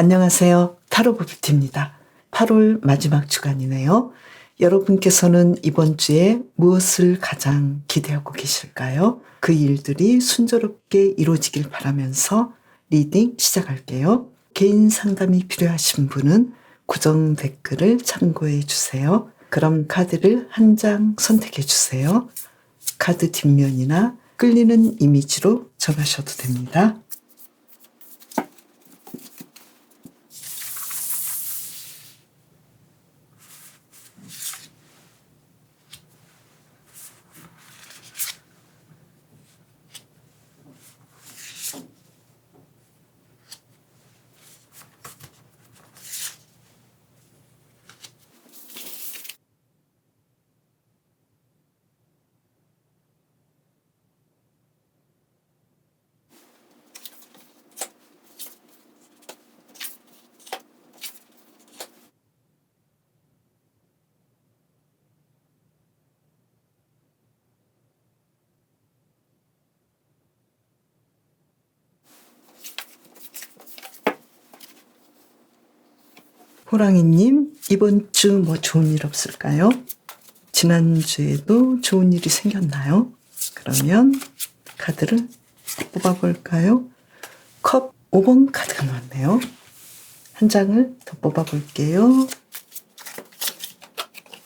안녕하세요. 타로 부부티입니다. 8월 마지막 주간이네요. 여러분께서는 이번 주에 무엇을 가장 기대하고 계실까요? 그 일들이 순조롭게 이루어지길 바라면서 리딩 시작할게요. 개인 상담이 필요하신 분은 고정 댓글을 참고해 주세요. 그럼 카드를 한 장 선택해 주세요. 카드 뒷면이나 끌리는 이미지로 정하셔도 됩니다. 호랑이님, 이번 주 뭐 좋은 일 없을까요? 지난주에도 좋은 일이 생겼나요? 그러면 카드를 뽑아볼까요? 컵 5번 카드가 나왔네요. 한 장을 더 뽑아볼게요.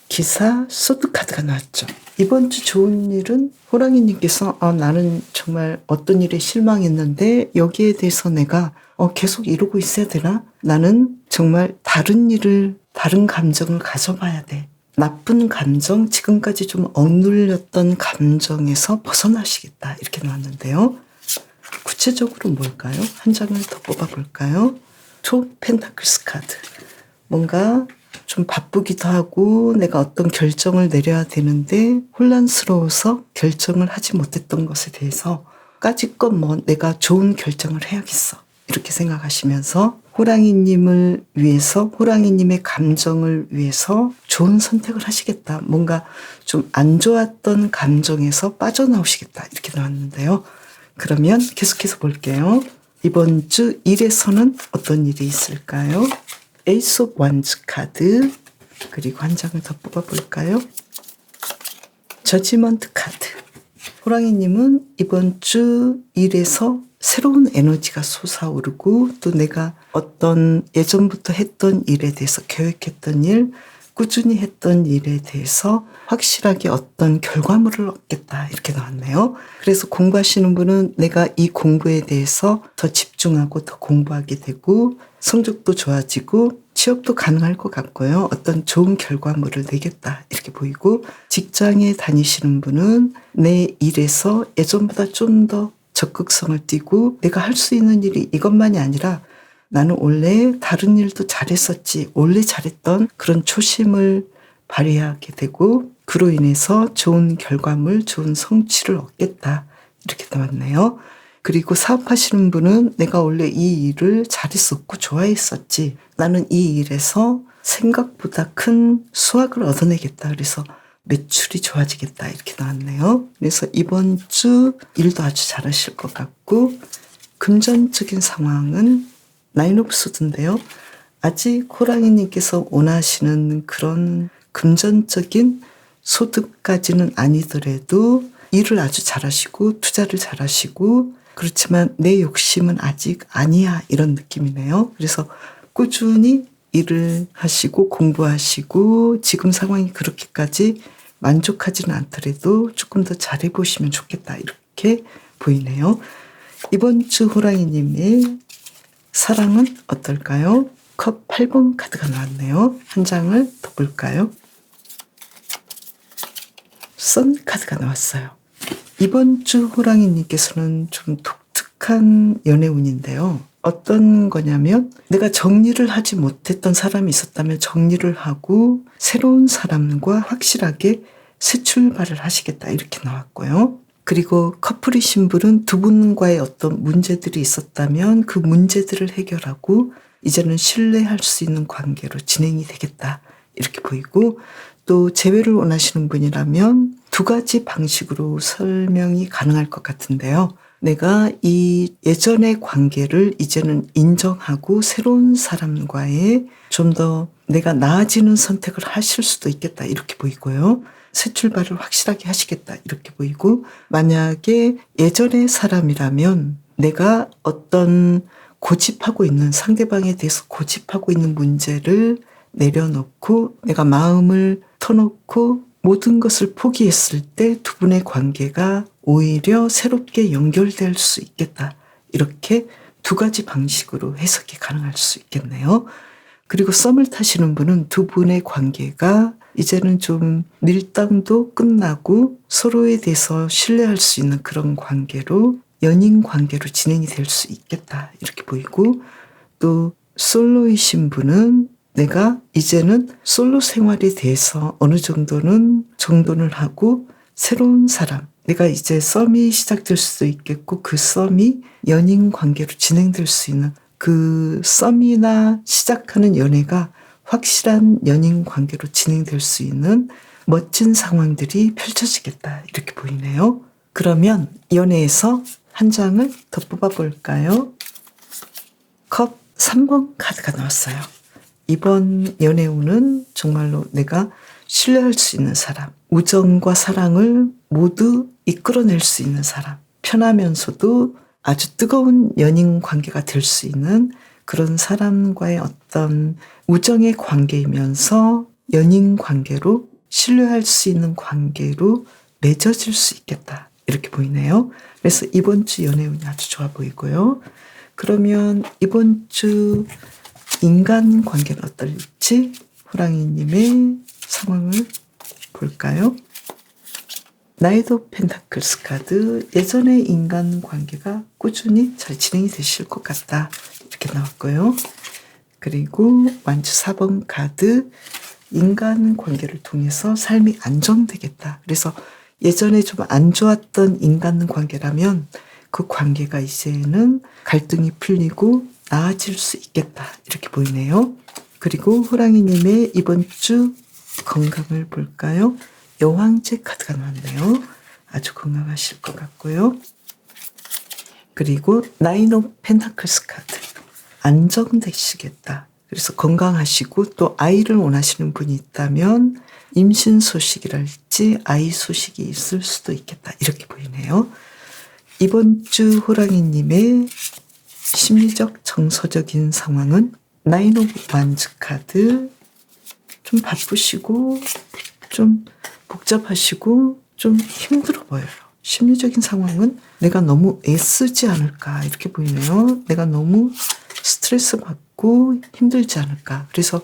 기사 소드 카드가 나왔죠. 이번 주 좋은 일은 호랑이님께서 나는 정말 어떤 일에 실망했는데 여기에 대해서 내가 계속 이루고 있어야 되나? 나는 정말 다른 감정을 가져봐야 돼. 나쁜 감정, 지금까지 좀 억눌렸던 감정에서 벗어나시겠다. 이렇게 나왔는데요. 구체적으로 뭘까요? 한 장을 더 뽑아볼까요? 투 펜타클스 카드. 뭔가 좀 바쁘기도 하고 내가 어떤 결정을 내려야 되는데 혼란스러워서 결정을 하지 못했던 것에 대해서 까짓것 내가 좋은 결정을 해야겠어. 이렇게 생각하시면서 호랑이님을 위해서, 호랑이님의 감정을 위해서 좋은 선택을 하시겠다. 뭔가 좀 안 좋았던 감정에서 빠져나오시겠다. 이렇게 나왔는데요. 그러면 계속해서 볼게요. 이번 주 일에서는 어떤 일이 있을까요? 에이스 오브 원즈 카드, 그리고 한 장을 더 뽑아볼까요? 저지먼트 카드. 호랑이님은 이번 주 일에서 새로운 에너지가 솟아오르고 또 내가 어떤 예전부터 했던 일에 대해서 계획했던 일, 꾸준히 했던 일에 대해서 확실하게 어떤 결과물을 얻겠다 이렇게 나왔네요. 그래서 공부하시는 분은 내가 이 공부에 대해서 더 집중하고 더 공부하게 되고 성적도 좋아지고 취업도 가능할 것 같고요. 어떤 좋은 결과물을 내겠다 이렇게 보이고, 직장에 다니시는 분은 내 일에서 예전보다 좀 더 적극성을 띠고 내가 할 수 있는 일이 이것만이 아니라 나는 원래 다른 일도 잘했었지, 원래 잘했던 그런 초심을 발휘하게 되고 그로 인해서 좋은 결과물, 좋은 성취를 얻겠다 이렇게 나왔네요. 그리고 사업하시는 분은 내가 원래 이 일을 잘했었고 좋아했었지, 나는 이 일에서 생각보다 큰 수확을 얻어내겠다, 그래서 매출이 좋아지겠다 이렇게 나왔네요. 그래서 이번 주 일도 아주 잘하실 것 같고, 금전적인 상황은 나인 오브 소드인데요. 아직 호랑이님께서 원하시는 그런 금전적인 소득까지는 아니더라도 일을 아주 잘하시고 투자를 잘하시고, 그렇지만 내 욕심은 아직 아니야 이런 느낌이네요. 그래서 꾸준히 일을 하시고 공부하시고 지금 상황이 그렇게까지 만족하지는 않더라도 조금 더 잘해보시면 좋겠다 이렇게 보이네요. 이번 주 호랑이님의 사랑은 어떨까요? 컵 8번 카드가 나왔네요. 한 장을 더 볼까요? 선 카드가 나왔어요. 이번 주 호랑이님께서는 좀 독특한 연애운인데요. 어떤 거냐면 내가 정리를 하지 못했던 사람이 있었다면 정리를 하고 새로운 사람과 확실하게 새 출발을 하시겠다 이렇게 나왔고요. 그리고 커플이신 분은 두 분과의 어떤 문제들이 있었다면 그 문제들을 해결하고 이제는 신뢰할 수 있는 관계로 진행이 되겠다 이렇게 보이고, 또 재회를 원하시는 분이라면 두 가지 방식으로 설명이 가능할 것 같은데요. 내가 이 예전의 관계를 이제는 인정하고 새로운 사람과의 좀 더 내가 나아지는 선택을 하실 수도 있겠다 이렇게 보이고요. 새 출발을 확실하게 하시겠다 이렇게 보이고, 만약에 예전의 사람이라면 내가 어떤 고집하고 있는, 상대방에 대해서 고집하고 있는 문제를 내려놓고 내가 마음을 터놓고 모든 것을 포기했을 때 두 분의 관계가 오히려 새롭게 연결될 수 있겠다. 이렇게 두 가지 방식으로 해석이 가능할 수 있겠네요. 그리고 썸을 타시는 분은 두 분의 관계가 이제는 좀 밀당도 끝나고 서로에 대해서 신뢰할 수 있는 그런 관계로, 연인 관계로 진행이 될 수 있겠다 이렇게 보이고, 또 솔로이신 분은 내가 이제는 솔로 생활에 대해서 어느 정도는 정돈을 하고 새로운 사람, 내가 이제 썸이 시작될 수도 있겠고 그 썸이 연인 관계로 진행될 수 있는, 그 썸이나 시작하는 연애가 확실한 연인 관계로 진행될 수 있는 멋진 상황들이 펼쳐지겠다 이렇게 보이네요. 그러면 연애에서 한 장을 더 뽑아볼까요? 컵 3번 카드가 나왔어요. 이번 연애운은 정말로 내가 신뢰할 수 있는 사람, 우정과 사랑을 모두 이끌어낼 수 있는 사람, 편하면서도 아주 뜨거운 연인 관계가 될 수 있는 그런 사람과의 어떤 우정의 관계이면서 연인 관계로, 신뢰할 수 있는 관계로 맺어질 수 있겠다 이렇게 보이네요. 그래서 이번 주 연애운이 아주 좋아 보이고요. 그러면 이번 주 인간관계는 어떨지 호랑이님의 상황을 볼까요? 나이트 오브 펜타클스 카드, 예전의 인간관계가 꾸준히 잘 진행이 되실 것 같다 이렇게 나왔고요. 그리고 완주 4번 카드, 인간관계를 통해서 삶이 안정되겠다. 그래서 예전에 좀 안 좋았던 인간관계라면 그 관계가 이제는 갈등이 풀리고 나아질 수 있겠다 이렇게 보이네요. 그리고 호랑이님의 이번 주 건강을 볼까요? 여왕제 카드가 나왔네요. 아주 건강하실 것 같고요. 그리고 나인 오브 펜타클스 카드, 안정되시겠다. 그래서 건강하시고 또 아이를 원하시는 분이 있다면 임신 소식이랄지 아이 소식이 있을 수도 있겠다 이렇게 보이네요. 이번 주 호랑이님의 심리적 정서적인 상황은 나인 오브 완즈 카드, 좀 바쁘시고 좀 복잡하시고 좀 힘들어 보여요. 심리적인 상황은 내가 너무 애쓰지 않을까 이렇게 보이네요. 내가 너무 스트레스 받고 힘들지 않을까. 그래서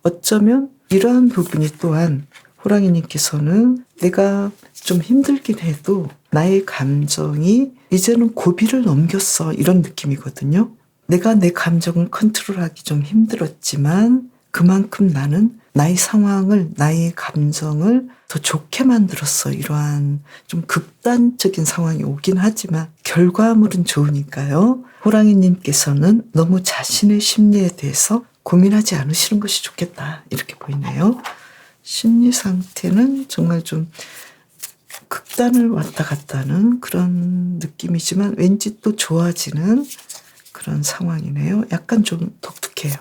어쩌면 이러한 부분이 또한 호랑이님께서는 내가 좀 힘들긴 해도 나의 감정이 이제는 고비를 넘겼어 이런 느낌이거든요. 내가 내 감정을 컨트롤하기 좀 힘들었지만 그만큼 나는 나의 상황을, 나의 감정을 더 좋게 만들었어. 이러한 좀 극단적인 상황이 오긴 하지만 결과물은 좋으니까요. 호랑이님께서는 너무 자신의 심리에 대해서 고민하지 않으시는 것이 좋겠다 이렇게 보이네요. 심리 상태는 정말 좀 극단을 왔다 갔다 하는 그런 느낌이지만 왠지 또 좋아지는 그런 상황이네요. 약간 좀 독특해요.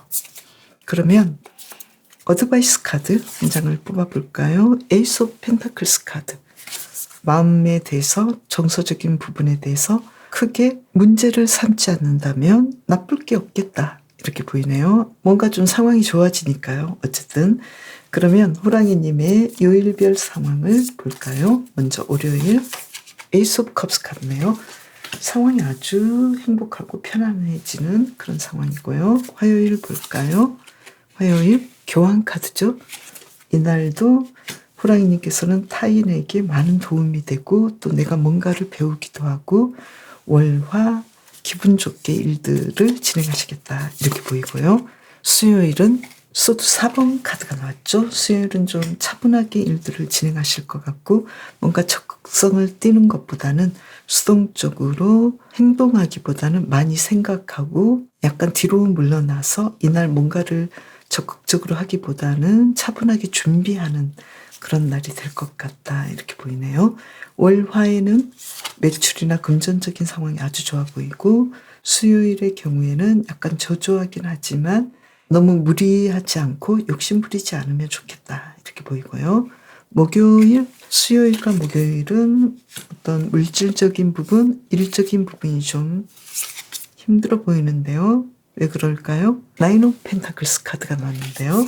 그러면 어드바이스 카드 한 장을 뽑아볼까요? 에이스 오브 펜타클스 카드, 마음에 대해서, 정서적인 부분에 대해서 크게 문제를 삼지 않는다면 나쁠 게 없겠다 이렇게 보이네요. 뭔가 좀 상황이 좋아지니까요. 어쨌든 그러면 호랑이님의 요일별 상황을 볼까요? 먼저 월요일 에이스 오브 컵스 카드네요. 상황이 아주 행복하고 편안해지는 그런 상황이고요. 화요일 볼까요? 화요일 교환 카드죠. 이날도 호랑이님께서는 타인에게 많은 도움이 되고 또 내가 뭔가를 배우기도 하고 월화 기분 좋게 일들을 진행하시겠다 이렇게 보이고요. 수요일은 소드 4번 카드가 나왔죠. 수요일은 좀 차분하게 일들을 진행하실 것 같고 뭔가 적극성을 띠는 것보다는 수동적으로 행동하기보다는 많이 생각하고 약간 뒤로 물러나서 이날 뭔가를 적극적으로 하기보다는 차분하게 준비하는 그런 날이 될 것 같다 이렇게 보이네요. 월화에는 매출이나 금전적인 상황이 아주 좋아 보이고 수요일의 경우에는 약간 저조하긴 하지만 너무 무리하지 않고 욕심 부리지 않으면 좋겠다 이렇게 보이고요. 목요일, 수요일과 목요일은 어떤 물질적인 부분, 일적인 부분이 좀 힘들어 보이는데요. 왜 그럴까요? 나인 오브 펜타클스 카드가 나왔는데요.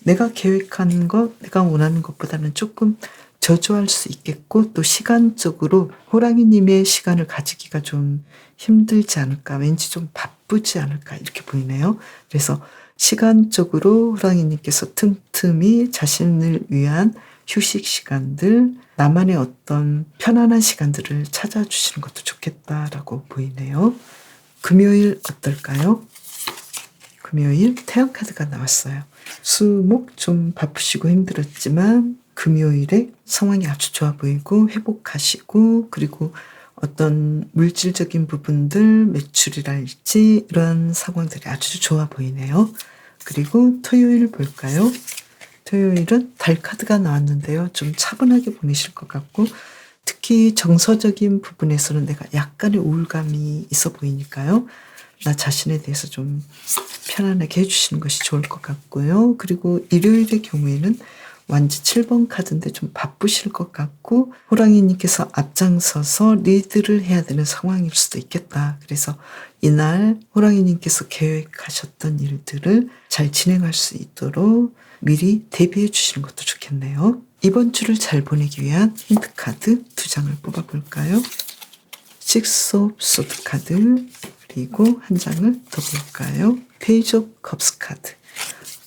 내가 계획한 것, 내가 원하는 것보다는 조금 저조할 수 있겠고 또 시간적으로 호랑이님의 시간을 가지기가 좀 힘들지 않을까, 왠지 좀 바쁘지 않을까 이렇게 보이네요. 그래서 시간적으로 호랑이님께서 틈틈이 자신을 위한 휴식 시간들, 나만의 어떤 편안한 시간들을 찾아주시는 것도 좋겠다라고 보이네요. 금요일 어떨까요? 금요일 태양 카드가 나왔어요. 수목 좀 바쁘시고 힘들었지만 금요일에 상황이 아주 좋아 보이고 회복하시고 그리고 어떤 물질적인 부분들 매출이랄지 이런 상황들이 아주 좋아 보이네요. 그리고 토요일 볼까요? 토요일은 달 카드가 나왔는데요. 좀 차분하게 보내실 것 같고 특히 정서적인 부분에서는 내가 약간의 우울감이 있어 보이니까요. 나 자신에 대해서 좀 편안하게 해주시는 것이 좋을 것 같고요. 그리고 일요일의 경우에는 완지 7번 카드인데 좀 바쁘실 것 같고 호랑이님께서 앞장서서 리드를 해야 되는 상황일 수도 있겠다. 그래서 이날 호랑이님께서 계획하셨던 일들을 잘 진행할 수 있도록 미리 대비해 주시는 것도 좋겠네요. 이번 주를 잘 보내기 위한 힌트 카드 2장을 뽑아볼까요? 식스 오브 소드 카드 그리고 한 장을 더 볼까요? 페이지 오브 컵스 카드.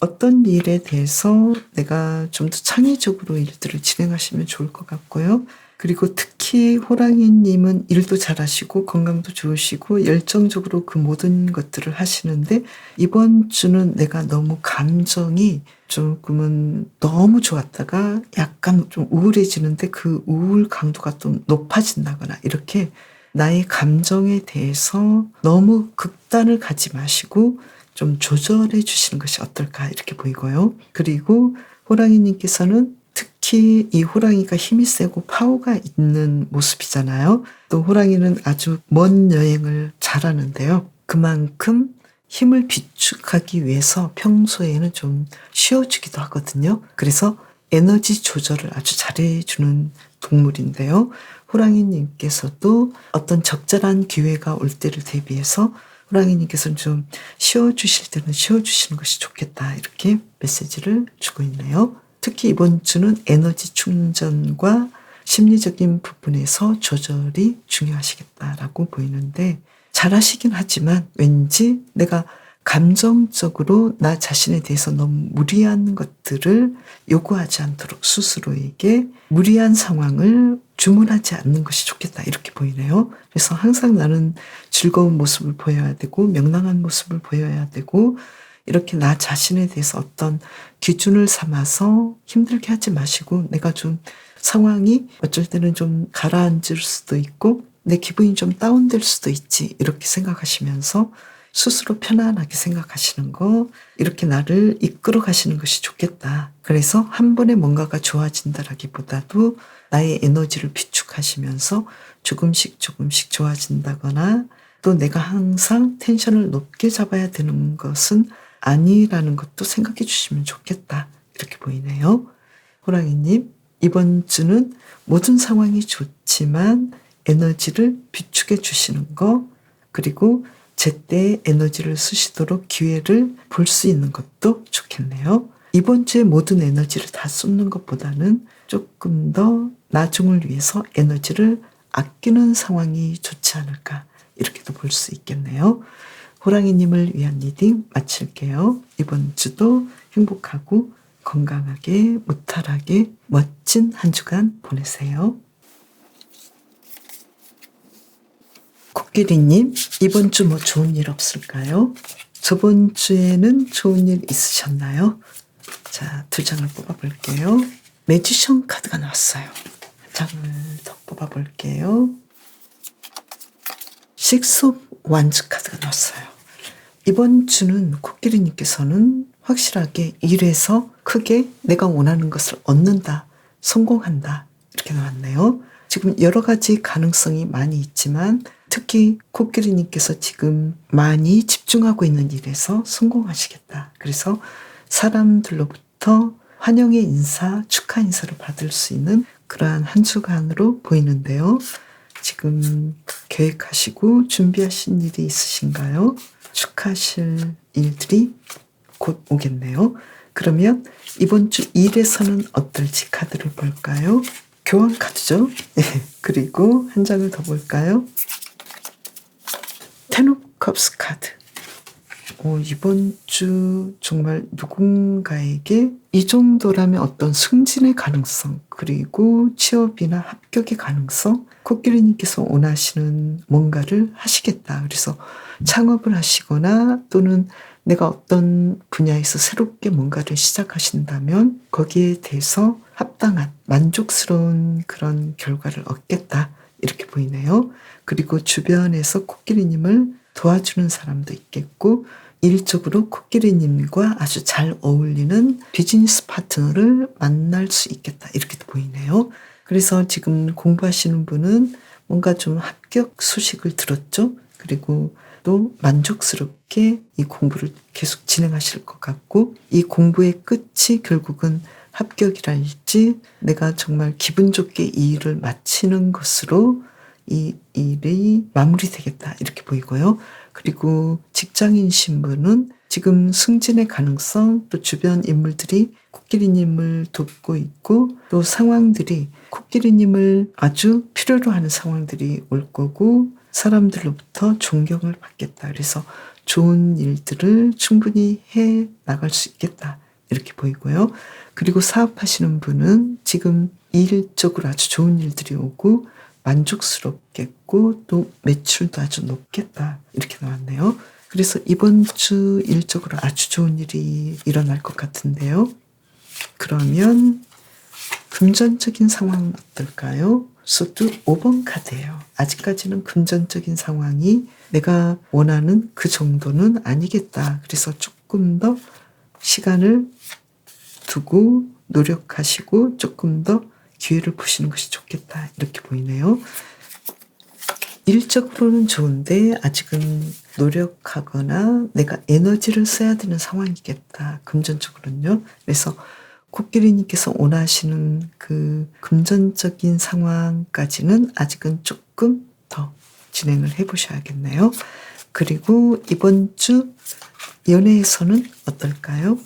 어떤 일에 대해서 내가 좀 더 창의적으로 일들을 진행하시면 좋을 것 같고요. 그리고 특히 호랑이님은 일도 잘하시고 건강도 좋으시고 열정적으로 그 모든 것들을 하시는데 이번 주는 내가 너무 감정이 조금은 너무 좋았다가 약간 좀 우울해지는데 그 우울 강도가 좀 높아진다거나 이렇게 나의 감정에 대해서 너무 극단을 가지 마시고 좀 조절해 주시는 것이 어떨까 이렇게 보이고요. 그리고 호랑이님께서는 특히 이 호랑이가 힘이 세고 파워가 있는 모습이잖아요. 또 호랑이는 아주 먼 여행을 잘하는데요. 그만큼 힘을 비축하기 위해서 평소에는 좀 쉬어주기도 하거든요. 그래서 에너지 조절을 아주 잘해주는 동물인데요. 호랑이님께서도 어떤 적절한 기회가 올 때를 대비해서 호랑이님께서는 좀 쉬어주실 때는 쉬어주시는 것이 좋겠다 이렇게 메시지를 주고 있네요. 특히 이번 주는 에너지 충전과 심리적인 부분에서 조절이 중요하시겠다라고 보이는데 잘하시긴 하지만 왠지 내가 감정적으로 나 자신에 대해서 너무 무리한 것들을 요구하지 않도록 스스로에게 무리한 상황을 주문하지 않는 것이 좋겠다 이렇게 보이네요. 그래서 항상 나는 즐거운 모습을 보여야 되고 명랑한 모습을 보여야 되고 이렇게 나 자신에 대해서 어떤 기준을 삼아서 힘들게 하지 마시고 내가 좀 상황이 어쩔 때는 좀 가라앉을 수도 있고 내 기분이 좀 다운될 수도 있지 이렇게 생각하시면서 스스로 편안하게 생각하시는 거 이렇게 나를 이끌어 가시는 것이 좋겠다. 그래서 한 번에 뭔가가 좋아진다라기보다도 나의 에너지를 비축하시면서 조금씩 조금씩 좋아진다거나 또 내가 항상 텐션을 높게 잡아야 되는 것은 아니라는 것도 생각해 주시면 좋겠다. 이렇게 보이네요. 호랑이님, 이번 주는 모든 상황이 좋지만 에너지를 비축해 주시는 거 그리고 제때 에너지를 쓰시도록 기회를 볼 수 있는 것도 좋겠네요. 이번 주에 모든 에너지를 다 쏟는 것보다는 조금 더 나중을 위해서 에너지를 아끼는 상황이 좋지 않을까 이렇게도 볼 수 있겠네요. 호랑이님을 위한 리딩 마칠게요. 이번 주도 행복하고 건강하게 무탈하게 멋진 한 주간 보내세요. 코끼리님, 이번 주 뭐 좋은 일 없을까요? 저번 주에는 좋은 일 있으셨나요? 자, 2장을 뽑아볼게요. 매지션 카드가 나왔어요. 한 장을 더 뽑아볼게요. 식스 오브 완즈 카드가 나왔어요. 이번 주는 코끼리님께서는 확실하게 일에서 크게 내가 원하는 것을 얻는다, 성공한다 이렇게 나왔네요. 지금 여러 가지 가능성이 많이 있지만 특히 코끼리님께서 지금 많이 집중하고 있는 일에서 성공하시겠다. 그래서 사람들로부터 환영의 인사, 축하 인사를 받을 수 있는 그러한 한 주간으로 보이는데요. 지금 계획하시고 준비하신 일이 있으신가요? 축하하실 일들이 곧 오겠네요. 그러면 이번 주 일에서는 어떨지 카드를 볼까요? 교환 카드죠. 그리고 한 장을 더 볼까요? 텐 오브 컵스 카드. 이번 주 정말 누군가에게 이 정도라면 어떤 승진의 가능성, 그리고 취업이나 합격의 가능성, 코끼리님께서 원하시는 뭔가를 하시겠다. 그래서 창업을 하시거나 또는 내가 어떤 분야에서 새롭게 뭔가를 시작하신다면 거기에 대해서 합당한 만족스러운 그런 결과를 얻겠다. 이렇게 보이네요. 그리고 주변에서 코끼리님을 도와주는 사람도 있겠고 일적으로 코끼리님과 아주 잘 어울리는 비즈니스 파트너를 만날 수 있겠다. 이렇게도 보이네요. 그래서 지금 공부하시는 분은 뭔가 좀 합격 소식을 들었죠. 그리고 또 만족스럽게 이 공부를 계속 진행하실 것 같고 이 공부의 끝이 결국은 합격이랄지 내가 정말 기분 좋게 이 일을 마치는 것으로 이 일이 마무리되겠다 이렇게 보이고요. 그리고 직장인 신분은 지금 승진의 가능성 또 주변 인물들이 코끼리님을 돕고 있고 또 상황들이 코끼리님을 아주 필요로 하는 상황들이 올 거고 사람들로부터 존경을 받겠다. 그래서 좋은 일들을 충분히 해 나갈 수 있겠다. 이렇게 보이고요. 그리고 사업하시는 분은 지금 일적으로 아주 좋은 일들이 오고 만족스럽겠고 또 매출도 아주 높겠다. 이렇게 나왔네요. 그래서 이번 주 일적으로 아주 좋은 일이 일어날 것 같은데요. 그러면 금전적인 상황은 어떨까요? 소드 5번 카드예요. 아직까지는 금전적인 상황이 내가 원하는 그 정도는 아니겠다. 그래서 조금 더 시간을 두고 노력하시고 조금 더 기회를 보시는 것이 좋겠다. 이렇게 보이네요. 일적으로는 좋은데 아직은 노력하거나 내가 에너지를 써야 되는 상황이겠다. 금전적으로는요. 그래서 코끼리님께서 원하시는 그 금전적인 상황까지는 아직은 조금 더 진행을 해보셔야겠네요. 그리고 이번 주 연애에서는 어떨까요?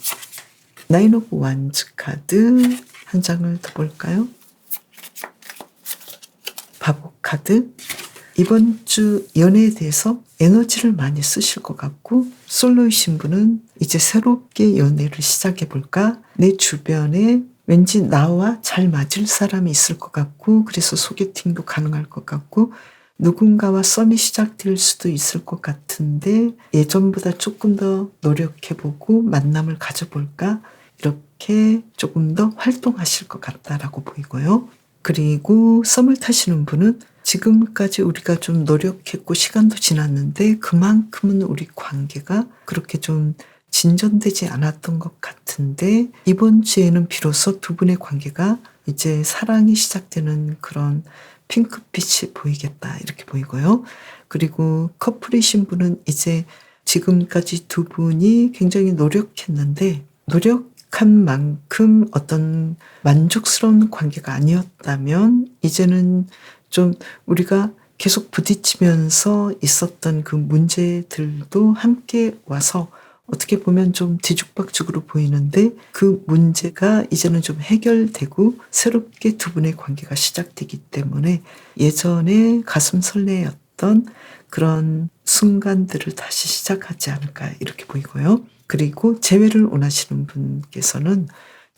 나인 오브 완즈 카드 한 장을 더 볼까요? 바보 카드. 이번 주 연애에 대해서 에너지를 많이 쓰실 것 같고 솔로이신 분은 이제 새롭게 연애를 시작해볼까? 내 주변에 왠지 나와 잘 맞을 사람이 있을 것 같고 그래서 소개팅도 가능할 것 같고 누군가와 썸이 시작될 수도 있을 것 같은데 예전보다 조금 더 노력해보고 만남을 가져볼까? 이렇게 조금 더 활동하실 것 같다라고 보이고요. 그리고 썸을 타시는 분은 지금까지 우리가 좀 노력했고 시간도 지났는데 그만큼은 우리 관계가 그렇게 좀 진전되지 않았던 것 같은데 이번 주에는 비로소 두 분의 관계가 이제 사랑이 시작되는 그런 핑크빛이 보이겠다 이렇게 보이고요. 그리고 커플이신 분은 이제 지금까지 두 분이 굉장히 노력했는데 노력한 만큼 어떤 만족스러운 관계가 아니었다면 이제는 좀 우리가 계속 부딪히면서 있었던 그 문제들도 함께 와서 어떻게 보면 좀 뒤죽박죽으로 보이는데 그 문제가 이제는 좀 해결되고 새롭게 두 분의 관계가 시작되기 때문에 예전에 가슴 설레었던 그런 순간들을 다시 시작하지 않을까 이렇게 보이고요. 그리고 재회를 원하시는 분께서는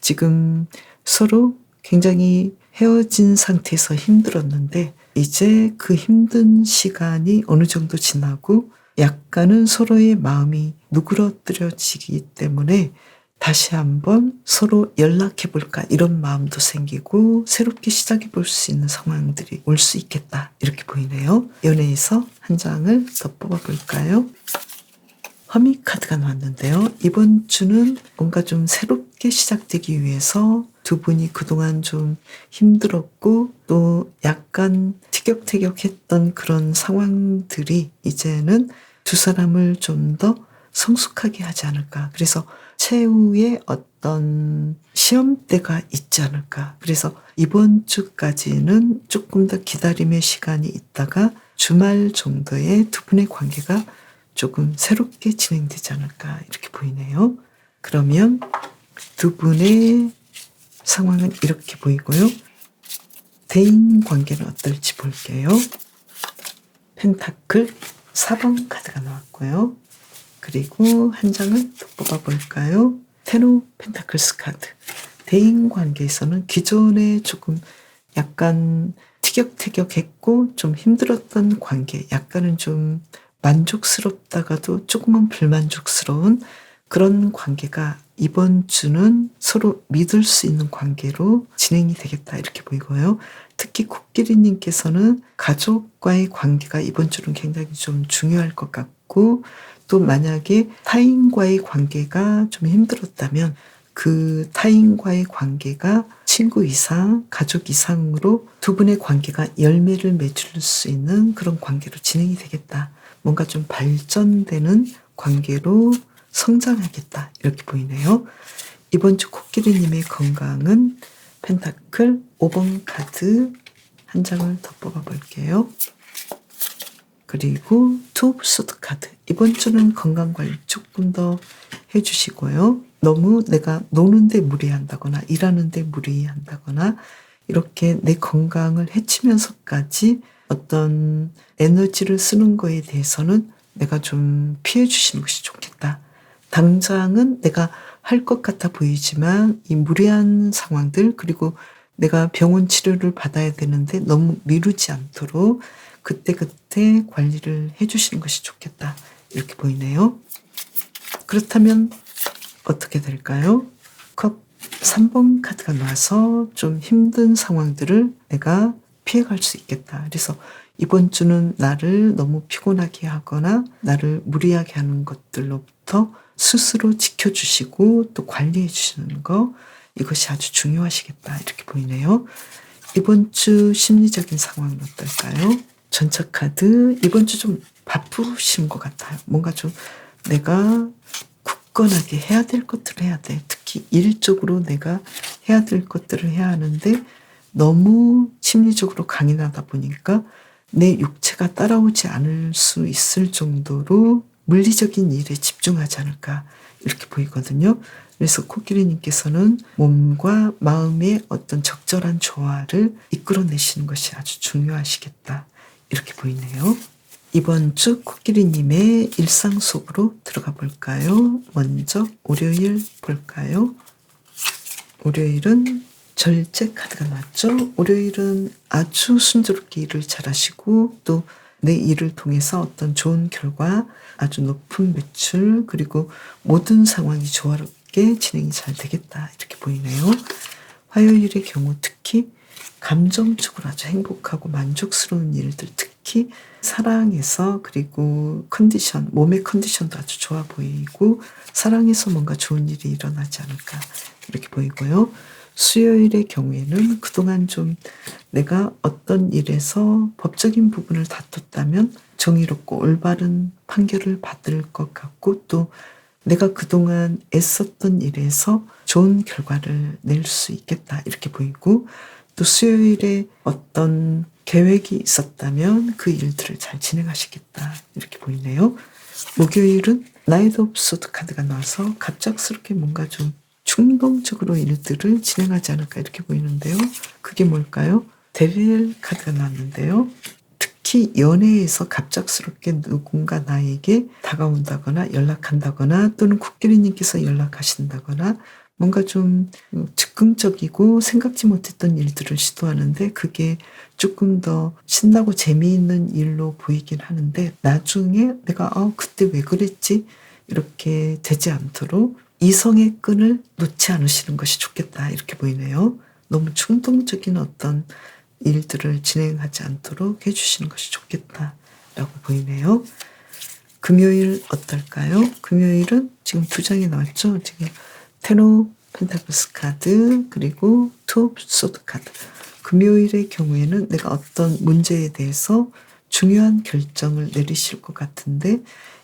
지금 서로 굉장히 헤어진 상태에서 힘들었는데 이제 그 힘든 시간이 어느 정도 지나고 약간은 서로의 마음이 누그러뜨려지기 때문에 다시 한번 서로 연락해볼까 이런 마음도 생기고 새롭게 시작해볼 수 있는 상황들이 올 수 있겠다 이렇게 보이네요. 연애에서 한 장을 더 뽑아볼까요? 허미 카드가 나왔는데요. 이번 주는 뭔가 좀 새롭게 시작되기 위해서 두 분이 그동안 좀 힘들었고 또 약간 티격태격했던 그런 상황들이 이제는 두 사람을 좀 더 성숙하게 하지 않을까. 그래서 최후의 어떤 시험대가 있지 않을까. 그래서 이번 주까지는 조금 더 기다림의 시간이 있다가 주말 정도에 두 분의 관계가 조금 새롭게 진행되지 않을까 이렇게 보이네요. 그러면 두 분의 상황은 이렇게 보이고요. 대인 관계는 어떨지 볼게요. 펜타클 4번 카드가 나왔고요. 그리고 한 장을 더 뽑아볼까요? 테노 펜타클스 카드. 대인 관계에서는 기존에 조금 약간 티격태격했고 좀 힘들었던 관계, 약간은 좀 만족스럽다가도 조금은 불만족스러운 그런 관계가 이번 주는 서로 믿을 수 있는 관계로 진행이 되겠다 이렇게 보이고요. 특히 코끼리님께서는 가족과의 관계가 이번 주는 굉장히 좀 중요할 것 같고 또 만약에 타인과의 관계가 좀 힘들었다면 그 타인과의 관계가 친구 이상, 가족 이상으로 두 분의 관계가 열매를 맺을 수 있는 그런 관계로 진행이 되겠다. 뭔가 좀 발전되는 관계로 성장하겠다. 이렇게 보이네요. 이번 주 코끼리님의 건강은 펜타클 5번 카드 한 장을 더 뽑아볼게요. 그리고 투 오브 소드 카드. 이번 주는 건강관리 조금 더 해주시고요. 너무 내가 노는데 무리한다거나 일하는데 무리한다거나 이렇게 내 건강을 해치면서까지 어떤 에너지를 쓰는 거에 대해서는 내가 좀 피해 주시는 것이 좋겠다. 당장은 내가 할 것 같아 보이지만 이 무리한 상황들 그리고 내가 병원 치료를 받아야 되는데 너무 미루지 않도록 그때그때 관리를 해주시는 것이 좋겠다. 이렇게 보이네요. 그렇다면 어떻게 될까요? 컵 3번 카드가 나와서 좀 힘든 상황들을 내가 피해갈 수 있겠다. 그래서 이번 주는 나를 너무 피곤하게 하거나 나를 무리하게 하는 것들로부터 스스로 지켜주시고 또 관리해 주시는 거 이것이 아주 중요하시겠다. 이렇게 보이네요. 이번 주 심리적인 상황은 어떨까요? 전차 카드 이번 주 좀 바쁘신 것 같아요. 뭔가 좀 내가 굳건하게 해야 될 것들을 해야 돼. 특히 일적으로 내가 해야 될 것들을 해야 하는데 너무 심리적으로 강인하다 보니까 내 육체가 따라오지 않을 수 있을 정도로 물리적인 일에 집중하지 않을까 이렇게 보이거든요. 그래서 코끼리님께서는 몸과 마음의 어떤 적절한 조화를 이끌어내시는 것이 아주 중요하시겠다. 이렇게 보이네요. 이번 주 코끼리님의 일상 속으로 들어가 볼까요? 먼저 월요일 볼까요? 월요일은 절제 카드가 나왔죠. 월요일은 아주 순조롭게 일을 잘하시고 또 내 일을 통해서 어떤 좋은 결과, 아주 높은 매출 그리고 모든 상황이 조화롭게 진행이 잘 되겠다 이렇게 보이네요. 화요일의 경우 특히 감정적으로 아주 행복하고 만족스러운 일들 특히 사랑에서 그리고 컨디션, 몸의 컨디션도 아주 좋아 보이고 사랑에서 뭔가 좋은 일이 일어나지 않을까 이렇게 보이고요. 수요일의 경우에는 그동안 좀 내가 어떤 일에서 법적인 부분을 다퉜다면 정의롭고 올바른 판결을 받을 것 같고 또 내가 그동안 애썼던 일에서 좋은 결과를 낼 수 있겠다 이렇게 보이고 또 수요일에 어떤 계획이 있었다면 그 일들을 잘 진행하시겠다 이렇게 보이네요. 목요일은 나이트 오브 소드 카드가 나와서 갑작스럽게 뭔가 좀 충동적으로 일들을 진행하지 않을까 이렇게 보이는데요. 그게 뭘까요? 데빌 카드가 나왔는데요. 특히 연애에서 갑작스럽게 누군가 나에게 다가온다거나 연락한다거나 또는 코끼리님께서 연락하신다거나 뭔가 좀 즉흥적이고 생각지 못했던 일들을 시도하는데 그게 조금 더 신나고 재미있는 일로 보이긴 하는데 나중에 내가 그때 왜 그랬지? 이렇게 되지 않도록 이성의 끈을 놓지 않으시는 것이 좋겠다 이렇게 보이네요. 너무 충동적인 어떤 일들을 진행하지 않도록 해주시는 것이 좋겠다라고 보이네요. 금요일 어떨까요? 금요일은 지금 2장이 나왔죠? 지금 테노 펜타클스 카드 그리고 투 오브 소드 카드. 금요일의 경우에는 내가 어떤 문제에 대해서 중요한 결정을 내리실 것 같은데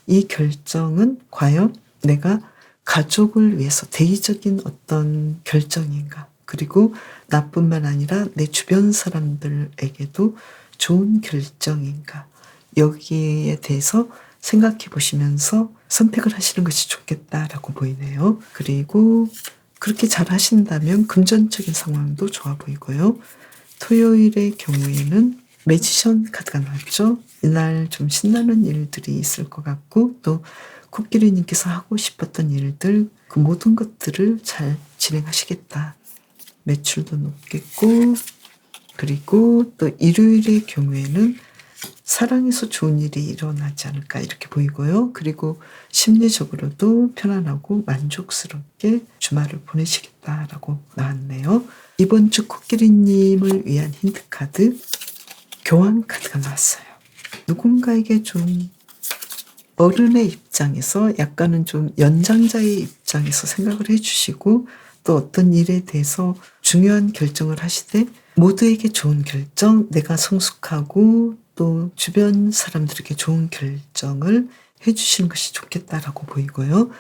이 결정은 과연 내가 가족을 위해서 대의적인 어떤 결정인가? 그리고 나뿐만 아니라 내 주변 사람들에게도 좋은 결정인가? 여기에 대해서 생각해 보시면서 선택을 하시는 것이 좋겠다라고 보이네요. 그리고 그렇게 잘 하신다면 금전적인 상황도 좋아 보이고요. 토요일의 경우에는 매지션 카드가 나왔죠. 이날 좀 신나는 일들이 있을 것 같고 또 코끼리님께서 하고 싶었던 일들 그 모든 것들을 잘 진행하시겠다. 매출도 높겠고 그리고 또 일요일의 경우에는 사랑에서 좋은 일이 일어나지 않을까 이렇게 보이고요. 그리고 심리적으로도 편안하고 만족스럽게 주말을 보내시겠다라고 나왔네요. 이번 주 코끼리님을 위한 힌트카드 교환 카드가 나왔어요. 누군가에게 좀 어른의 입장에서 약간은 좀 연장자의 입장에서 생각을 해주시고 또 어떤 일에 대해서 중요한 결정을 하시되 모두에게 좋은 결정, 내가 성숙하고 또 주변 사람들에게 좋은 결정을 해주시는 것이 좋겠다라고 보이고요.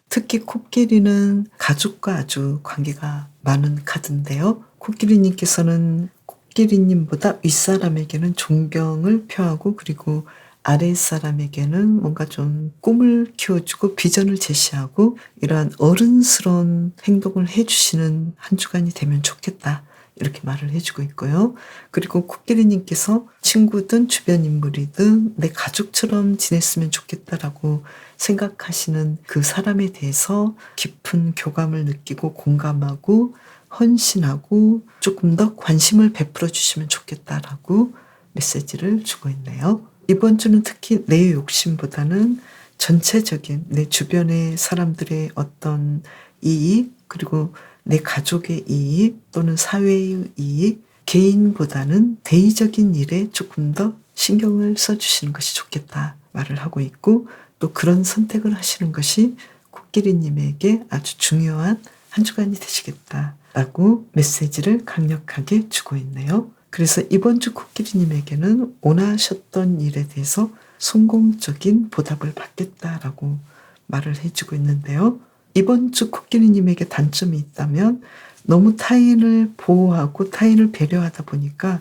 특히 코끼리는 가족과 아주 관계가 많은 카드인데요. 코끼리님께서는 코끼리님보다 윗사람에게는 존경을 표하고 그리고 아랫사람에게는 뭔가 좀 꿈을 키워주고 비전을 제시하고 이러한 어른스러운 행동을 해주시는 한 주간이 되면 좋겠다. 이렇게 말을 해주고 있고요. 그리고 코끼리님께서 친구든 주변 인물이든 내 가족처럼 지냈으면 좋겠다라고 생각하시는 그 사람에 대해서 깊은 교감을 느끼고 공감하고 헌신하고 조금 더 관심을 베풀어 주시면 좋겠다라고 메시지를 주고 있네요. 이번 주는 특히 내 욕심보다는 전체적인 내 주변의 사람들의 어떤 이익 그리고 내 가족의 이익 또는 사회의 이익 개인보다는 대의적인 일에 조금 더 신경을 써주시는 것이 좋겠다 말을 하고 있고 또 그런 선택을 하시는 것이 코끼리님에게 아주 중요한 한 주간이 되시겠다라고 메시지를 강력하게 주고 있네요. 그래서 이번 주 코끼리님에게는 원하셨던 일에 대해서 성공적인 보답을 받겠다라고 말을 해주고 있는데요. 이번 주 코끼리님에게 단점이 있다면 너무 타인을 보호하고 타인을 배려하다 보니까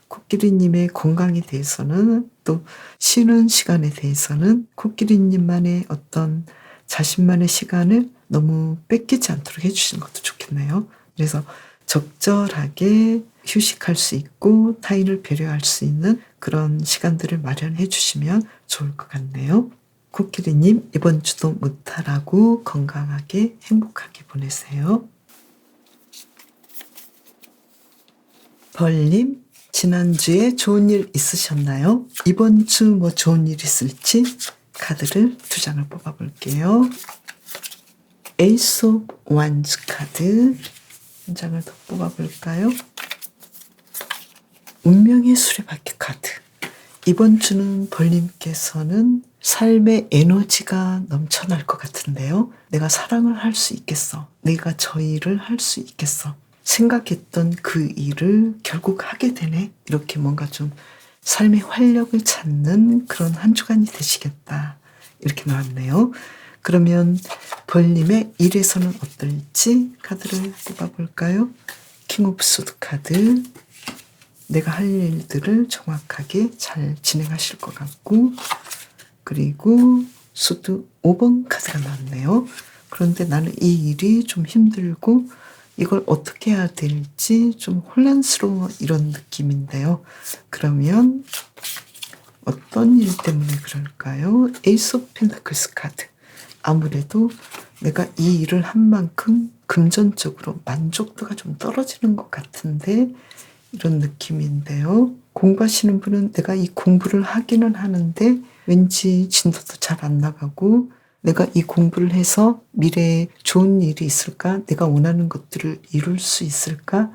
코끼리님의 건강에 대해서는 또 쉬는 시간에 대해서는 코끼리님만의 어떤 자신만의 시간을 너무 뺏기지 않도록 해주시는 것도 좋겠네요. 그래서 적절하게 휴식할 수 있고 타인을 배려할 수 있는 그런 시간들을 마련해 주시면 좋을 것 같네요. 코끼리님 이번 주도 무탈하고 건강하게 행복하게 보내세요. 벌님 지난주에 좋은 일 있으셨나요? 이번 주 뭐 좋은 일 있을지 카드를 2장을 뽑아볼게요. 에이스 오브 완즈 카드 한 장을 더 뽑아볼까요? 운명의 수레바퀴 카드. 이번 주는 벌님께서는 삶의 에너지가 넘쳐날 것 같은데요. 내가 사랑을 할 수 있겠어. 내가 저 일을 할 수 있겠어. 생각했던 그 일을 결국 하게 되네. 이렇게 뭔가 좀 삶의 활력을 찾는 그런 한 주간이 되시겠다. 이렇게 나왔네요. 그러면 벌님의 일에서는 어떨지 카드를 뽑아볼까요? 킹 오브 소드 카드. 내가 할 일들을 정확하게 잘 진행하실 것 같고 그리고 소드 5번 카드가 나왔네요. 그런데 나는 이 일이 좀 힘들고 이걸 어떻게 해야 될지 좀 혼란스러워 이런 느낌인데요. 그러면 어떤 일 때문에 그럴까요? 에이스 오브 펜타클스 카드. 아무래도 내가 이 일을 한 만큼 금전적으로 만족도가 좀 떨어지는 것 같은데 이런 느낌인데요. 공부하시는 분은 내가 이 공부를 하기는 하는데 왠지 진도도 잘 안 나가고 내가 이 공부를 해서 미래에 좋은 일이 있을까? 내가 원하는 것들을 이룰 수 있을까?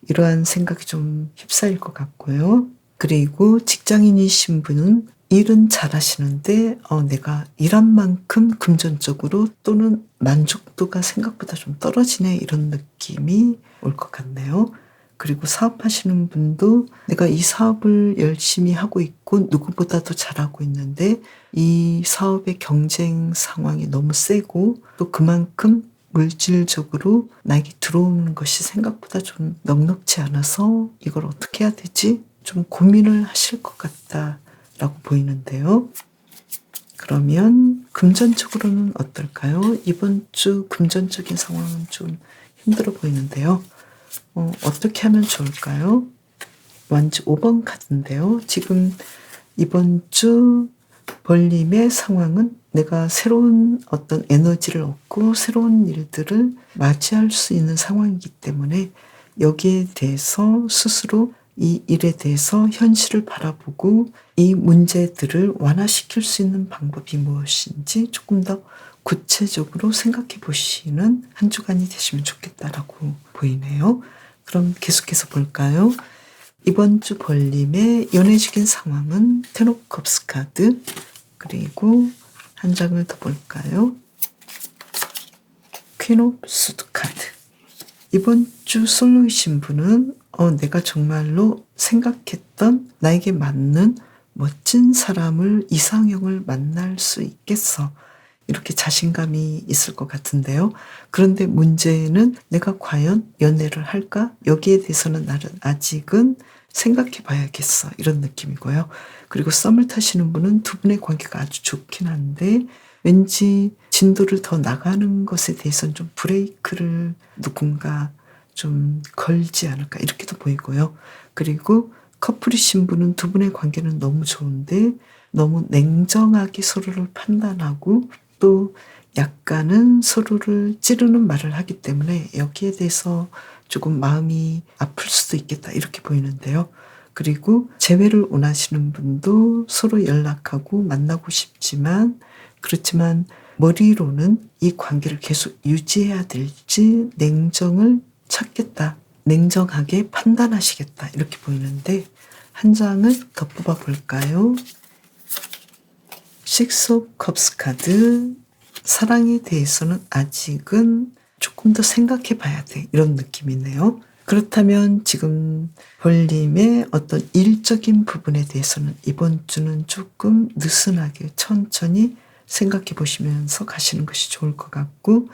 이러한 생각이 좀 휩싸일 것 같고요. 그리고 직장인이신 분은 일은 잘하시는데 내가 일한 만큼 금전적으로 또는 만족도가 생각보다 좀 떨어지네 이런 느낌이 올 것 같네요. 그리고 사업하시는 분도 내가 이 사업을 열심히 하고 있고 누구보다도 잘하고 있는데 이 사업의 경쟁 상황이 너무 세고 또 그만큼 물질적으로 나에게 들어오는 것이 생각보다 좀 넉넉지 않아서 이걸 어떻게 해야 되지? 좀 고민을 하실 것 같다라고 보이는데요. 그러면 금전적으로는 어떨까요? 이번 주 금전적인 상황은 좀 힘들어 보이는데요. 어떻게 하면 좋을까요? 완주 5번 카드인데요. 지금 이번 주 벌림의 상황은 내가 새로운 어떤 에너지를 얻고 새로운 일들을 맞이할 수 있는 상황이기 때문에 여기에 대해서 스스로 이 일에 대해서 현실을 바라보고 이 문제들을 완화시킬 수 있는 방법이 무엇인지 조금 더 구체적으로 생각해 보시는 한 주간이 되시면 좋겠다라고 보이네요. 그럼 계속해서 볼까요? 이번 주 벌림의 연애적인 상황은 텐 오브 컵스 카드, 그리고 한 장을 더 볼까요? 퀸 오브 수드 카드. 이번 주 솔로이신 분은 내가 정말로 생각했던 나에게 맞는 멋진 사람을, 이상형을 만날 수 있겠어. 이렇게 자신감이 있을 것 같은데요. 그런데 문제는 내가 과연 연애를 할까? 여기에 대해서는 나는 아직은 생각해 봐야겠어. 이런 느낌이고요. 그리고 썸을 타시는 분은 두 분의 관계가 아주 좋긴 한데 왠지 진도를 더 나가는 것에 대해서는 좀 브레이크를 누군가 좀 걸지 않을까 이렇게도 보이고요. 그리고 커플이신 분은 두 분의 관계는 너무 좋은데 너무 냉정하게 서로를 판단하고 또 약간은 서로를 찌르는 말을 하기 때문에 여기에 대해서 조금 마음이 아플 수도 있겠다 이렇게 보이는데요. 그리고 재회를 원하시는 분도 서로 연락하고 만나고 싶지만 그렇지만 머리로는 이 관계를 계속 유지해야 될지 냉정을 찾겠다. 냉정하게 판단하시겠다. 이렇게 보이는데 한 장을 더 뽑아 볼까요? 식스 오브 컵스 카드. 사랑에 대해서는 아직은 조금 더 생각해 봐야 돼. 이런 느낌이네요. 그렇다면 지금 벌림의 어떤 일적인 부분에 대해서는 이번 주는 조금 느슨하게 천천히 생각해 보시면서 가시는 것이 좋을 것 같고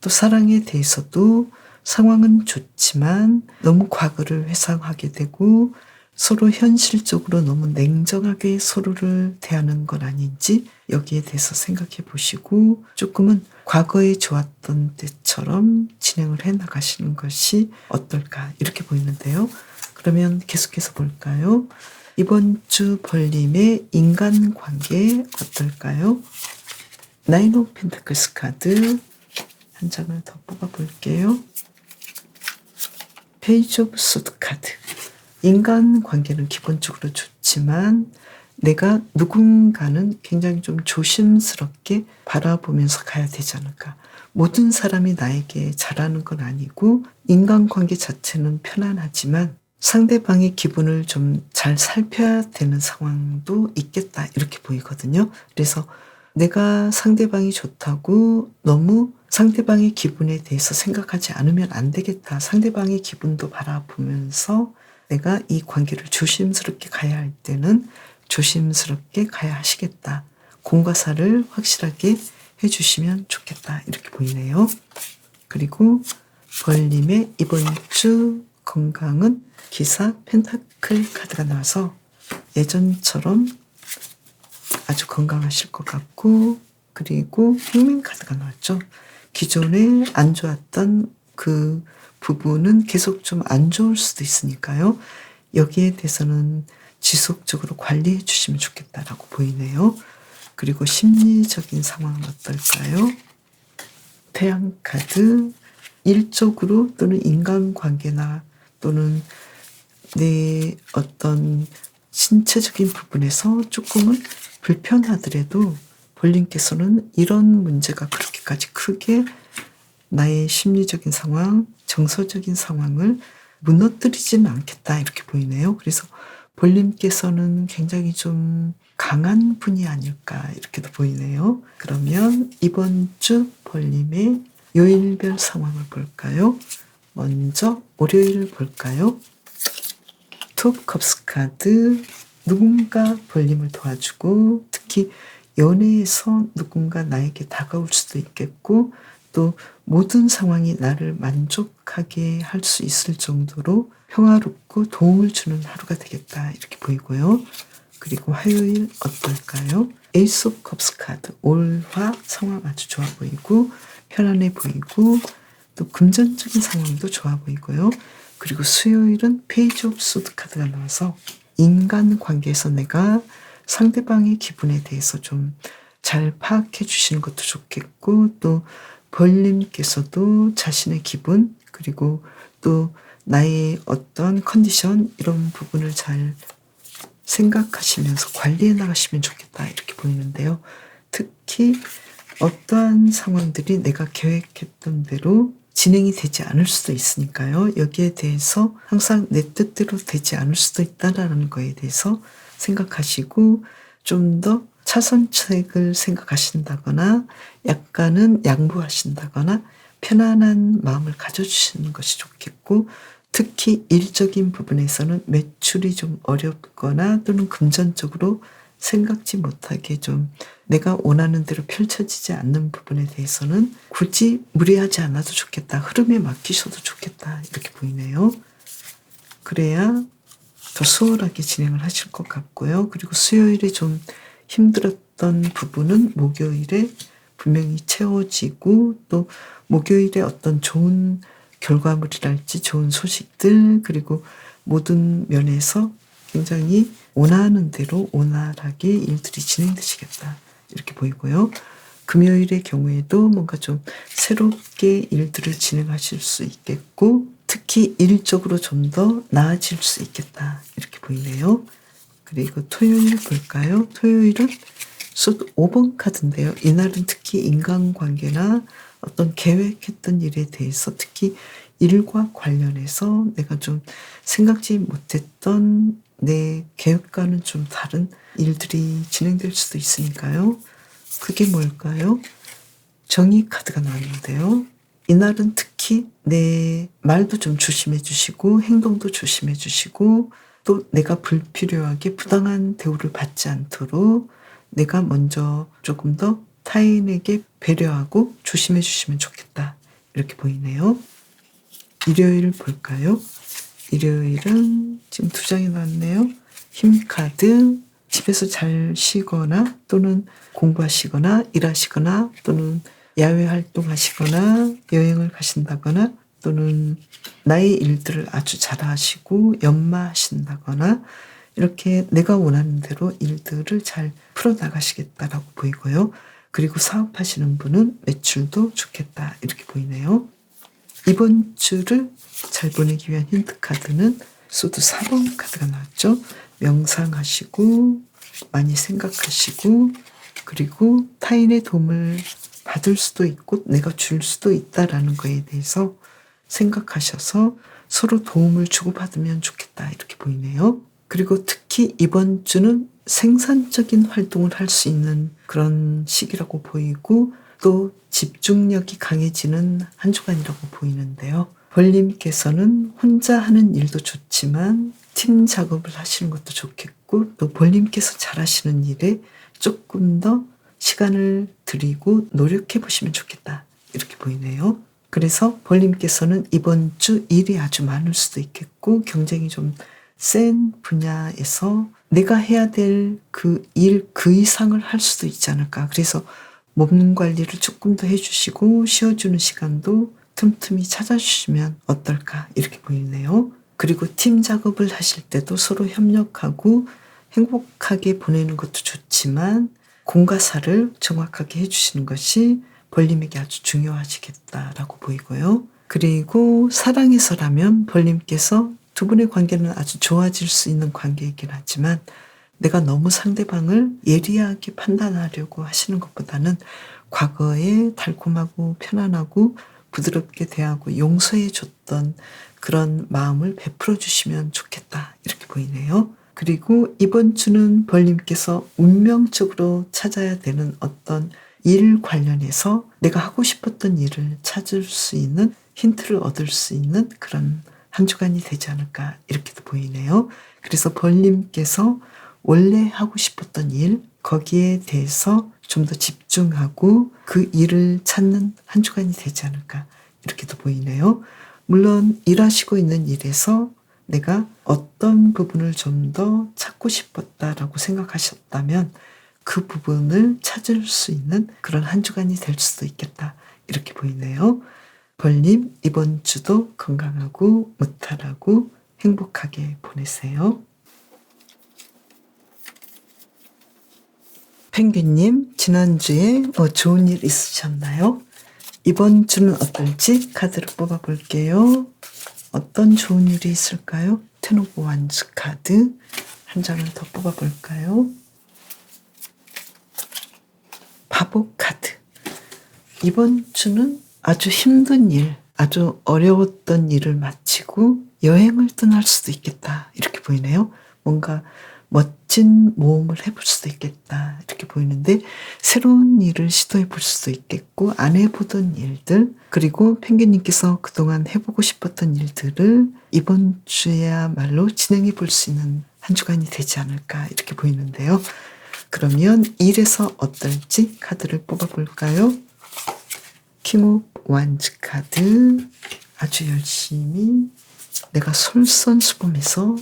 또 사랑에 대해서도 상황은 좋지만 너무 과거를 회상하게 되고 서로 현실적으로 너무 냉정하게 서로를 대하는 건 아닌지 여기에 대해서 생각해 보시고 조금은 과거에 좋았던 때처럼 진행을 해 나가시는 것이 어떨까 이렇게 보이는데요. 그러면 계속해서 볼까요? 이번 주 벌림의 인간관계 어떨까요? 나인 오브 펜타클스 카드 한 장을 더 뽑아 볼게요. 페이지 오브 소드 카드. 인간관계는 기본적으로 좋지만 내가 누군가는 굉장히 좀 조심스럽게 바라보면서 가야 되지 않을까. 모든 사람이 나에게 잘하는 건 아니고 인간관계 자체는 편안하지만 상대방의 기분을 좀 잘 살펴야 되는 상황도 있겠다 이렇게 보이거든요. 그래서 내가 상대방이 좋다고 너무 상대방의 기분에 대해서 생각하지 않으면 안 되겠다. 상대방의 기분도 바라보면서 내가 이 관계를 조심스럽게 가야 할 때는 조심스럽게 가야 하시겠다. 공과 사를 확실하게 해주시면 좋겠다. 이렇게 보이네요. 그리고 벌림의 이번 주 건강은 기사 펜타클 카드가 나와서 예전처럼 아주 건강하실 것 같고 그리고 킹맨 카드가 나왔죠. 기존에 안 좋았던 그 부분은 계속 좀 안 좋을 수도 있으니까요. 여기에 대해서는 지속적으로 관리해 주시면 좋겠다라고 보이네요. 그리고 심리적인 상황은 어떨까요? 태양 카드. 일적으로 또는 인간관계나 또는 내 어떤 신체적인 부분에서 조금은 불편하더라도 벌림께서는 이런 문제가 그렇게까지 크게 나의 심리적인 상황, 정서적인 상황을 무너뜨리지는 않겠다 이렇게 보이네요. 그래서 벌림께서는 굉장히 좀 강한 분이 아닐까 이렇게도 보이네요. 그러면 이번 주 벌림의 요일별 상황을 볼까요? 먼저 월요일 볼까요? 투 컵스 카드, 누군가 벌림을 도와주고 특히 연애에서 누군가 나에게 다가올 수도 있겠고 또 모든 상황이 나를 만족하게 할 수 있을 정도로 평화롭고 도움을 주는 하루가 되겠다 이렇게 보이고요. 그리고 화요일 어떨까요? 에이스 오브 컵스 카드, 올화 상황 아주 좋아 보이고 편안해 보이고 또 금전적인 상황도 좋아 보이고요. 그리고 수요일은 페이지 오브 소드 카드가 나와서 인간관계에서 내가 상대방의 기분에 대해서 좀 잘 파악해 주시는 것도 좋겠고 또 벌님께서도 자신의 기분 그리고 또 나의 어떤 컨디션 이런 부분을 잘 생각하시면서 관리해 나가시면 좋겠다 이렇게 보이는데요. 특히 어떠한 상황들이 내가 계획했던 대로 진행이 되지 않을 수도 있으니까요. 여기에 대해서 항상 내 뜻대로 되지 않을 수도 있다라는 거에 대해서 생각하시고 좀 더 차선책을 생각하신다거나 약간은 양보하신다거나 편안한 마음을 가져주시는 것이 좋겠고 특히 일적인 부분에서는 매출이 좀 어렵거나 또는 금전적으로 생각지 못하게 좀 내가 원하는 대로 펼쳐지지 않는 부분에 대해서는 굳이 무리하지 않아도 좋겠다. 흐름에 맡기셔도 좋겠다. 이렇게 보이네요. 그래야 더 수월하게 진행을 하실 것 같고요. 그리고 수요일에 좀 힘들었던 부분은 목요일에 분명히 채워지고 또 목요일에 어떤 좋은 결과물이랄지 좋은 소식들 그리고 모든 면에서 굉장히 원하는 대로 원활하게 일들이 진행되시겠다 이렇게 보이고요. 금요일의 경우에도 뭔가 좀 새롭게 일들을 진행하실 수 있겠고 특히 일적으로 좀 더 나아질 수 있겠다 이렇게 보이네요. 그리고 토요일 볼까요? 토요일은 수도 5번 카드인데요. 이날은 특히 인간관계나 어떤 계획했던 일에 대해서 특히 일과 관련해서 내가 좀 생각지 못했던 내 계획과는 좀 다른 일들이 진행될 수도 있으니까요. 그게 뭘까요? 정의 카드가 나왔는데요. 이날은 특히 내 말도 좀 조심해 주시고 행동도 조심해 주시고 또 내가 불필요하게 부당한 대우를 받지 않도록 내가 먼저 조금 더 타인에게 배려하고 조심해 주시면 좋겠다. 이렇게 보이네요. 일요일 볼까요? 일요일은 지금 2장이 나왔네요. 힘카드, 집에서 잘 쉬거나 또는 공부하시거나 일하시거나 또는 야외 활동하시거나 여행을 가신다거나 또는 나의 일들을 아주 잘하시고 연마하신다거나 이렇게 내가 원하는 대로 일들을 잘 풀어나가시겠다라고 보이고요. 그리고 사업하시는 분은 매출도 좋겠다 이렇게 보이네요. 이번 주를 잘 보내기 위한 힌트 카드는 소드 4번 카드가 나왔죠. 명상하시고 많이 생각하시고 그리고 타인의 도움을 받을 수도 있고 내가 줄 수도 있다라는 거에 대해서 생각하셔서 서로 도움을 주고받으면 좋겠다 이렇게 보이네요. 그리고 특히 이번 주는 생산적인 활동을 할 수 있는 그런 시기라고 보이고 또 집중력이 강해지는 한 주간이라고 보이는데요. 벌님께서는 혼자 하는 일도 좋지만 팀 작업을 하시는 것도 좋겠고 또 벌님께서 잘하시는 일에 조금 더 시간을 들이고 노력해 보시면 좋겠다 이렇게 보이네요. 그래서 벌님께서는 이번 주 일이 아주 많을 수도 있겠고 경쟁이 좀 센 분야에서 내가 해야 될 그 일 그 이상을 할 수도 있지 않을까. 그래서 몸 관리를 조금 더 해주시고 쉬어주는 시간도 틈틈이 찾아주시면 어떨까 이렇게 보이네요. 그리고 팀 작업을 하실 때도 서로 협력하고 행복하게 보내는 것도 좋지만 공과 사를 정확하게 해주시는 것이 벌님에게 아주 중요하시겠다라고 보이고요. 그리고 사랑에서라면 벌님께서 두 분의 관계는 아주 좋아질 수 있는 관계이긴 하지만 내가 너무 상대방을 예리하게 판단하려고 하시는 것보다는 과거에 달콤하고 편안하고 부드럽게 대하고 용서해 줬던 그런 마음을 베풀어 주시면 좋겠다 이렇게 보이네요. 그리고 이번 주는 벌님께서 운명적으로 찾아야 되는 어떤 일 관련해서 내가 하고 싶었던 일을 찾을 수 있는 힌트를 얻을 수 있는 그런 한 주간이 되지 않을까 이렇게도 보이네요. 그래서 벌님께서 원래 하고 싶었던 일, 거기에 대해서 좀 더 집중하고 그 일을 찾는 한 주간이 되지 않을까 이렇게도 보이네요. 물론 일하시고 있는 일에서 내가 어떤 부분을 좀 더 찾고 싶었다라고 생각하셨다면 그 부분을 찾을 수 있는 그런 한 주간이 될 수도 있겠다 이렇게 보이네요. 벌님 이번 주도 건강하고 무탈하고 행복하게 보내세요. 펭귄님 지난주에 좋은 일 있으셨나요? 이번 주는 어떨지 카드를 뽑아볼게요. 어떤 좋은 일이 있을까요? 텐 오브 완즈 카드 한 장을 더 뽑아볼까요? 바보 카드. 이번 주는 아주 힘든 일, 아주 어려웠던 일을 마치고 여행을 떠날 수도 있겠다 이렇게 보이네요. 뭔가 멋진 모험을 해볼 수도 있겠다 이렇게 보이는데 새로운 일을 시도해 볼 수도 있겠고 안 해보던 일들 그리고 펭귄님께서 그동안 해보고 싶었던 일들을 이번 주야말로 진행해 볼 수 있는 한 주간이 되지 않을까 이렇게 보이는데요. 그러면 일에서 어떨지 카드를 뽑아볼까요? 킹 오브 완즈 카드 아주 열심히 내가 솔선수범해서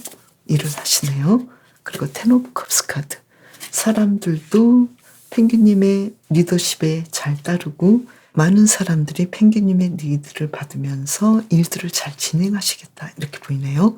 일을 하시네요. 그리고 텐 오브 컵스 카드 사람들도 펭귄님의 리더십에 잘 따르고 많은 사람들이 펭귄님의 리드를 받으면서 일들을 잘 진행하시겠다 이렇게 보이네요.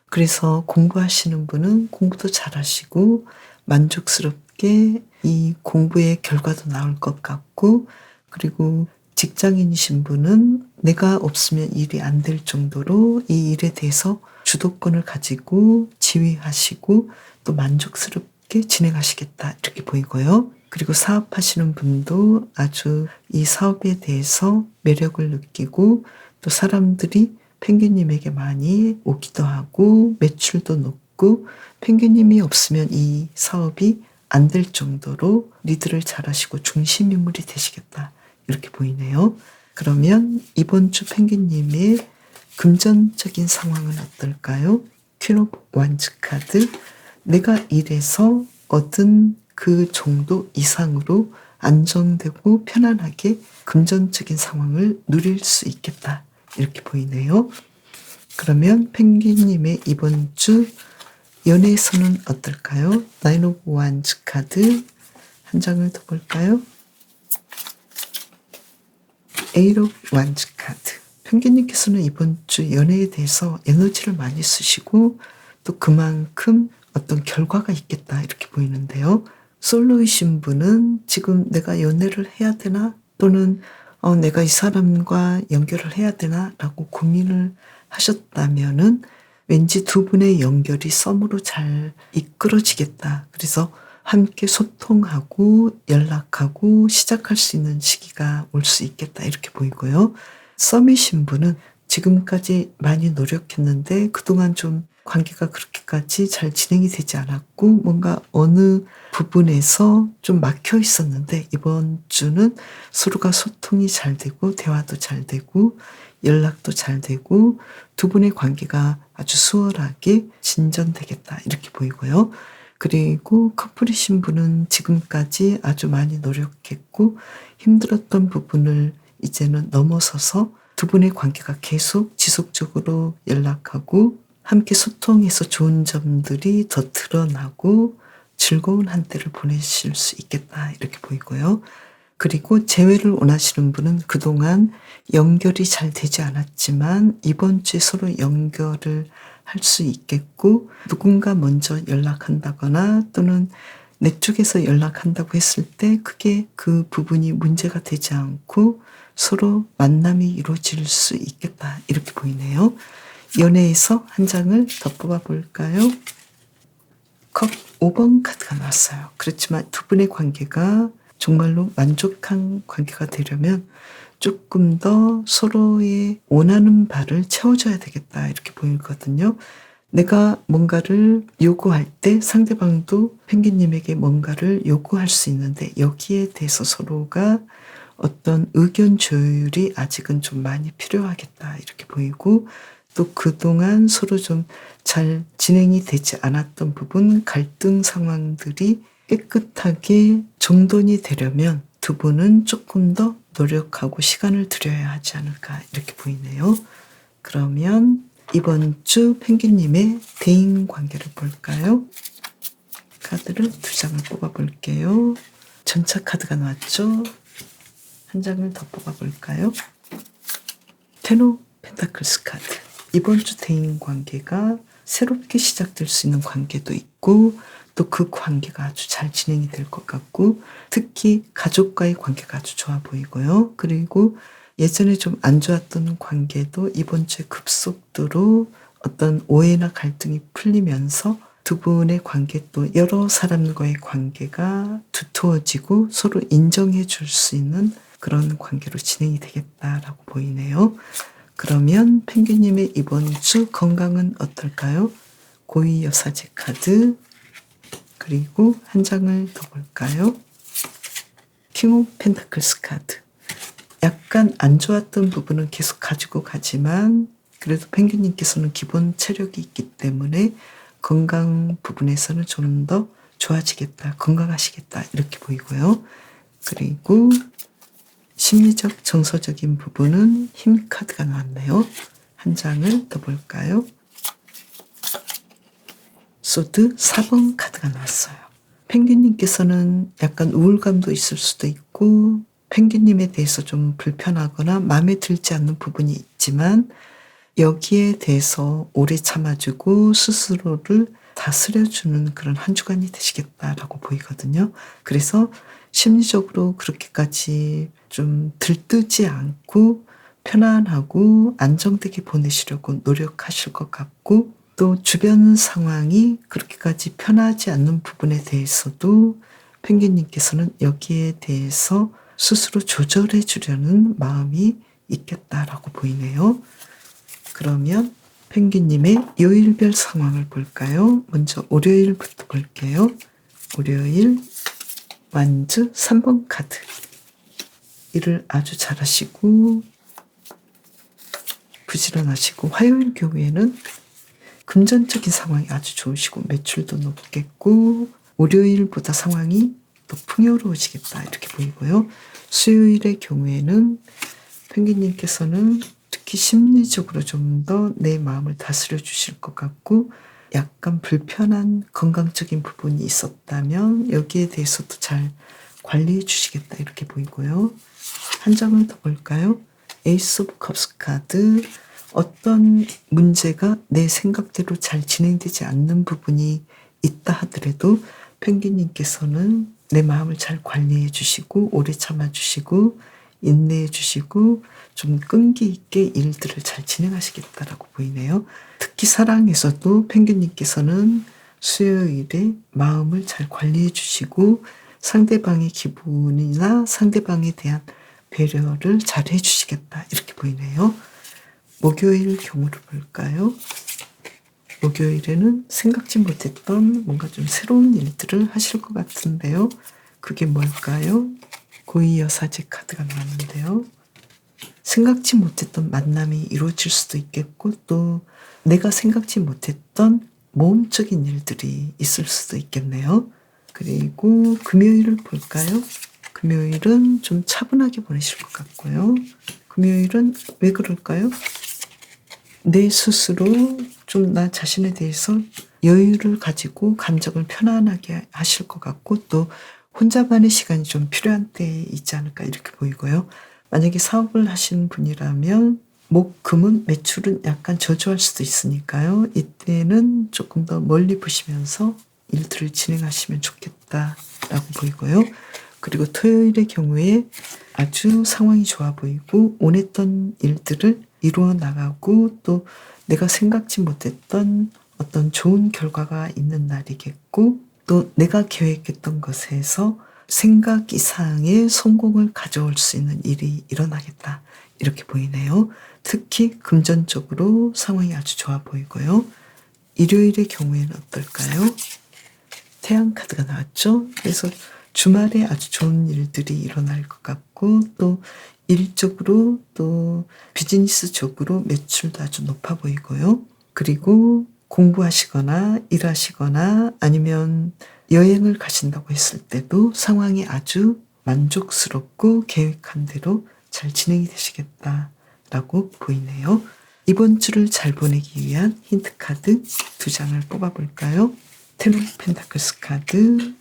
그래서 공부하시는 분은 공부도 잘하시고 만족스럽게 이 공부의 결과도 나올 것 같고 그리고 직장인이신 분은 내가 없으면 일이 안 될 정도로 이 일에 대해서 주도권을 가지고 지휘하시고 또 만족스럽게 진행하시겠다 이렇게 보이고요. 그리고 사업하시는 분도 아주 이 사업에 대해서 매력을 느끼고 또 사람들이 펭귄님에게 많이 오기도 하고 매출도 높고 펭귄님이 없으면 이 사업이 안 될 정도로 리드를 잘하시고 중심 인물이 되시겠다 이렇게 보이네요. 그러면 이번 주 펭귄님의 금전적인 상황은 어떨까요? 퀸 오브 완즈 카드 내가 일해서 얻은 그 정도 이상으로 안정되고 편안하게 금전적인 상황을 누릴 수 있겠다 이렇게 보이네요. 그러면 펭귄님의 이번 주 연애에서는 어떨까요? 나인 오브 완즈 카드 한 장을 더 볼까요? 에잇 오브 완즈 카드 펭귄님께서는 이번 주 연애에 대해서 에너지를 많이 쓰시고 또 그만큼 어떤 결과가 있겠다 이렇게 보이는데요. 솔로이신 분은 지금 내가 연애를 해야 되나 또는 내가 이 사람과 연결을 해야 되나 라고 고민을 하셨다면은 왠지 두 분의 연결이 썸으로 잘 이끌어지겠다. 그래서 함께 소통하고 연락하고 시작할 수 있는 시기가 올 수 있겠다 이렇게 보이고요. 썸이신 분은 지금까지 많이 노력했는데 그동안 좀 관계가 그렇게까지 잘 진행이 되지 않았고 뭔가 어느 부분에서 좀 막혀 있었는데 이번 주는 서로가 소통이 잘 되고 대화도 잘 되고 연락도 잘 되고 두 분의 관계가 아주 수월하게 진전되겠다 이렇게 보이고요. 그리고 커플이신 분은 지금까지 아주 많이 노력했고 힘들었던 부분을 이제는 넘어서서 두 분의 관계가 계속 지속적으로 연락하고 함께 소통해서 좋은 점들이 더 드러나고 즐거운 한때를 보내실 수 있겠다 이렇게 보이고요. 그리고 재회를 원하시는 분은 그동안 연결이 잘 되지 않았지만 이번 주에 서로 연결을 할 수 있겠고 누군가 먼저 연락한다거나 또는 내 쪽에서 연락한다고 했을 때 크게 그 부분이 문제가 되지 않고 서로 만남이 이루어질 수 있겠다 이렇게 보이네요. 연애에서 한 장을 더 뽑아볼까요? 컵 5번 카드가 나왔어요. 그렇지만 두 분의 관계가 정말로 만족한 관계가 되려면 조금 더 서로의 원하는 바를 채워줘야 되겠다 이렇게 보이거든요. 내가 뭔가를 요구할 때 상대방도 펭귄님에게 뭔가를 요구할 수 있는데 여기에 대해서 서로가 어떤 의견 조율이 아직은 좀 많이 필요하겠다 이렇게 보이고, 또 그동안 서로 좀 잘 진행이 되지 않았던 부분, 갈등 상황들이 깨끗하게 정돈이 되려면 두 분은 조금 더 노력하고 시간을 들여야 하지 않을까 이렇게 보이네요. 그러면 이번 주 펭귄님의 대인 관계를 볼까요? 카드를 2장을 뽑아 볼게요. 전차 카드가 나왔죠? 한 장을 더 뽑아 볼까요? 테노 펜타클스 카드. 이번 주 대인 관계가 새롭게 시작될 수 있는 관계도 있고, 또 그 관계가 아주 잘 진행이 될 것 같고, 특히 가족과의 관계가 아주 좋아 보이고요. 그리고 예전에 좀 안 좋았던 관계도 이번 주에 급속도로 어떤 오해나 갈등이 풀리면서 두 분의 관계, 또 여러 사람과의 관계가 두터워지고 서로 인정해 줄 수 있는 그런 관계로 진행이 되겠다라고 보이네요. 그러면 펭귄님의 이번 주 건강은 어떨까요? 고위여사제 카드, 그리고 한 장을 더 볼까요? 킹 오브 펜타클스 카드. 약간 안 좋았던 부분은 계속 가지고 가지만 그래도 펭귄님께서는 기본 체력이 있기 때문에 건강 부분에서는 좀 더 좋아지겠다, 건강하시겠다 이렇게 보이고요. 그리고 심리적 정서적인 부분은 힘 카드가 나왔네요. 한 장을 더 볼까요? 소드 4번 카드가 나왔어요. 펭귄님께서는 약간 우울감도 있을 수도 있고 펭귄님에 대해서 좀 불편하거나 마음에 들지 않는 부분이 있지만 여기에 대해서 오래 참아주고 스스로를 다스려주는 그런 한 주간이 되시겠다라고 보이거든요. 그래서 심리적으로 그렇게까지 좀 들뜨지 않고 편안하고 안정되게 보내시려고 노력하실 것 같고, 또 주변 상황이 그렇게까지 편하지 않는 부분에 대해서도 펭귄님께서는 여기에 대해서 스스로 조절해 주려는 마음이 있겠다라고 보이네요. 그러면 펭귄님의 요일별 상황을 볼까요? 먼저 월요일부터 볼게요. 월요일 완즈 3번 카드. 일을 아주 잘하시고 부지런하시고, 화요일 경우에는 금전적인 상황이 아주 좋으시고 매출도 높겠고 월요일보다 상황이 더 풍요로워지겠다 이렇게 보이고요. 수요일의 경우에는 펭귄님께서는 특히 심리적으로 좀 더 내 마음을 다스려 주실 것 같고, 약간 불편한 건강적인 부분이 있었다면 여기에 대해서도 잘 관리해 주시겠다 이렇게 보이고요. 한 장을 더 볼까요? 에이스 오브 컵스 카드. 어떤 문제가 내 생각대로 잘 진행되지 않는 부분이 있다 하더라도 펭귄님께서는 내 마음을 잘 관리해 주시고 오래 참아 주시고 인내해 주시고 좀 끈기 있게 일들을 잘 진행하시겠다라고 보이네요. 특히 사랑에서도 펭귄님께서는 수요일에 마음을 잘 관리해 주시고 상대방의 기분이나 상대방에 대한 배려를 잘 해주시겠다 이렇게 보이네요. 목요일 경우를 볼까요? 목요일에는 생각지 못했던 뭔가 좀 새로운 일들을 하실 것 같은데요. 그게 뭘까요? 고위여사제 카드가 나왔는데요. 생각지 못했던 만남이 이루어질 수도 있겠고, 또 내가 생각지 못했던 모험적인 일들이 있을 수도 있겠네요. 그리고 금요일을 볼까요? 금요일은 좀 차분하게 보내실 것 같고요. 금요일은 왜 그럴까요? 내 스스로 좀 나 자신에 대해서 여유를 가지고 감정을 편안하게 하실 것 같고, 또 혼자만의 시간이 좀 필요한 때 있지 않을까 이렇게 보이고요. 만약에 사업을 하시는 분이라면 목, 금은 매출은 약간 저조할 수도 있으니까요. 이때는 조금 더 멀리 보시면서 일들을 진행하시면 좋겠다라고 보이고요. 그리고 토요일의 경우에 아주 상황이 좋아 보이고 원했던 일들을 이루어 나가고 또 내가 생각지 못했던 어떤 좋은 결과가 있는 날이겠고, 또 내가 계획했던 것에서 생각 이상의 성공을 가져올 수 있는 일이 일어나겠다 이렇게 보이네요. 특히 금전적으로 상황이 아주 좋아 보이고요. 일요일의 경우에는 어떨까요? 태양 카드가 나왔죠? 그래서 주말에 아주 좋은 일들이 일어날 것 같고 또 일적으로 또 비즈니스적으로 매출도 아주 높아 보이고요. 그리고 공부하시거나 일하시거나 아니면 여행을 가신다고 했을 때도 상황이 아주 만족스럽고 계획한 대로 잘 진행이 되시겠다라고 보이네요. 이번 주를 잘 보내기 위한 힌트 카드 2장을 뽑아볼까요? 텐 오브 펜타클스 카드,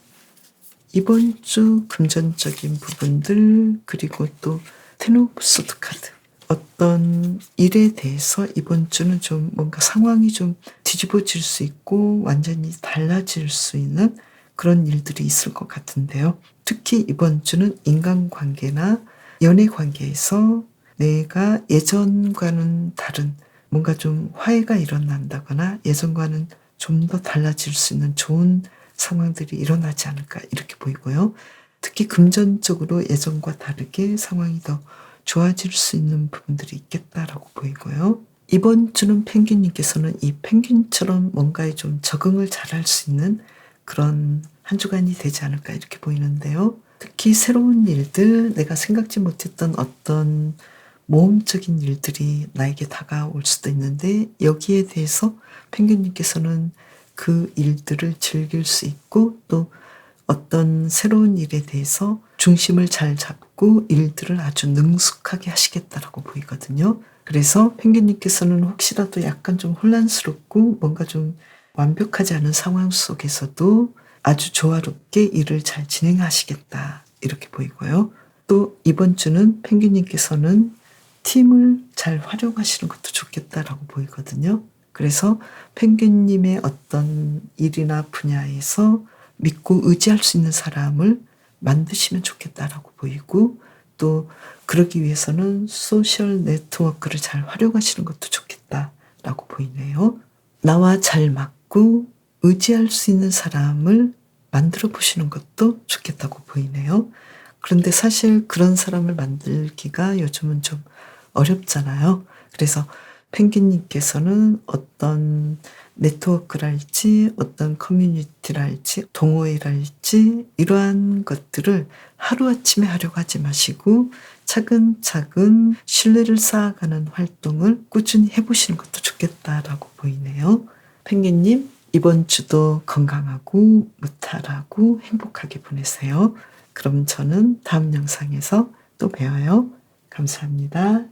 이번 주 금전적인 부분들, 그리고 또 텐 오브 소드 카드. 어떤 일에 대해서 이번 주는 좀 뭔가 상황이 좀 뒤집어질 수 있고 완전히 달라질 수 있는 그런 일들이 있을 것 같은데요. 특히 이번 주는 인간관계나 연애관계에서 내가 예전과는 다른 뭔가 좀 화해가 일어난다거나 예전과는 좀 더 달라질 수 있는 좋은 상황들이 일어나지 않을까 이렇게 보이고요. 특히 금전적으로 예전과 다르게 상황이 더 좋아질 수 있는 부분들이 있겠다라고 보이고요. 이번 주는 펭귄님께서는 이 펭귄처럼 뭔가에 좀 적응을 잘할 수 있는 그런 한 주간이 되지 않을까 이렇게 보이는데요. 특히 새로운 일들, 내가 생각지 못했던 어떤 모험적인 일들이 나에게 다가올 수도 있는데 여기에 대해서 펭귄님께서는 그 일들을 즐길 수 있고 또 어떤 새로운 일에 대해서 중심을 잘 잡고 일들을 아주 능숙하게 하시겠다라고 보이거든요. 그래서 펭귄님께서는 혹시라도 약간 좀 혼란스럽고 뭔가 좀 완벽하지 않은 상황 속에서도 아주 조화롭게 일을 잘 진행하시겠다 이렇게 보이고요. 또 이번 주는 펭귄님께서는 팀을 잘 활용하시는 것도 좋겠다라고 보이거든요. 그래서 펭귄님의 어떤 일이나 분야에서 믿고 의지할 수 있는 사람을 만드시면 좋겠다라고 보이고 또 그러기 위해서는 소셜 네트워크를 잘 활용하시는 것도 좋겠다라고 보이네요. 나와 잘 맞고 의지할 수 있는 사람을 만들어 보시는 것도 좋겠다고 보이네요. 그런데 사실 그런 사람을 만들기가 요즘은 좀 어렵잖아요. 그래서 펭귄님께서는 어떤 네트워크랄지 어떤 커뮤니티랄지 동호회랄지 이러한 것들을 하루아침에 하려고 하지 마시고 차근차근 신뢰를 쌓아가는 활동을 꾸준히 해보시는 것도 좋겠다라고 보이네요. 펭귄님, 이번 주도 건강하고 무탈하고 행복하게 보내세요. 그럼 저는 다음 영상에서 또 봬요. 감사합니다.